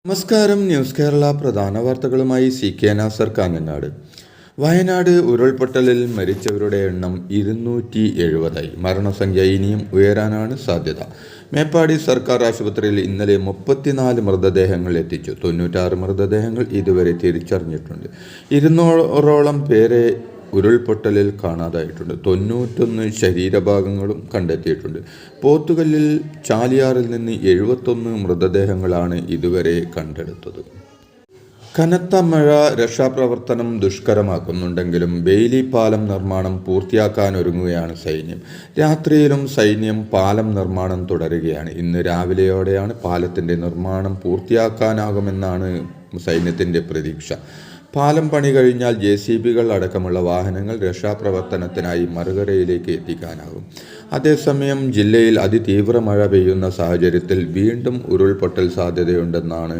നമസ്കാരം. ന്യൂസ് കേരള പ്രധാന വാർത്തകളുമായി CK നാസർ കാഞ്ഞങ്ങാട്. വയനാട് ഉരുൾപൊട്ടലിൽ മരിച്ചവരുടെ എണ്ണം 270. മരണസംഖ്യ ഇനിയും ഉയരാനാണ് സാധ്യത. മേപ്പാടി സർക്കാർ ആശുപത്രിയിൽ ഇന്നലെ 34 മൃതദേഹങ്ങൾ എത്തിച്ചു. 96 മൃതദേഹങ്ങൾ ഇതുവരെ തിരിച്ചറിഞ്ഞിട്ടുണ്ട്. 200ഓളം പേരെ ഉരുൾപൊട്ടലിൽ കാണാതായിട്ടുണ്ട്. 91 ശരീരഭാഗങ്ങളും കണ്ടെത്തിയിട്ടുണ്ട്. പോത്തുകല്ലിൽ ചാലിയാറിൽ നിന്ന് 71 മൃതദേഹങ്ങളാണ് ഇതുവരെ കണ്ടെടുത്തത്. കനത്ത മഴ രക്ഷാപ്രവർത്തനം ദുഷ്കരമാക്കുന്നുണ്ടെങ്കിലും ബെയിലി പാലം നിർമ്മാണം പൂർത്തിയാക്കാനൊരുങ്ങുകയാണ് സൈന്യം. രാത്രിയിലും സൈന്യം പാലം നിർമ്മാണം തുടരുകയാണ്. ഇന്ന് രാവിലെയോടെയാണ് പാലത്തിൻ്റെ നിർമ്മാണം പൂർത്തിയാക്കാനാകുമെന്നാണ് സൈന്യത്തിൻ്റെ പ്രതീക്ഷ. പാലം പണി കഴിഞ്ഞാൽ JCBകൾ അടക്കമുള്ള വാഹനങ്ങൾ രക്ഷാപ്രവർത്തനത്തിനായി മറുകരയിലേക്ക് എത്തിക്കാനാകും. അതേസമയം ജില്ലയിൽ അതിതീവ്ര മഴ പെയ്യുന്ന സാഹചര്യത്തിൽ വീണ്ടും ഉരുൾപൊട്ടൽ സാധ്യതയുണ്ടെന്നാണ്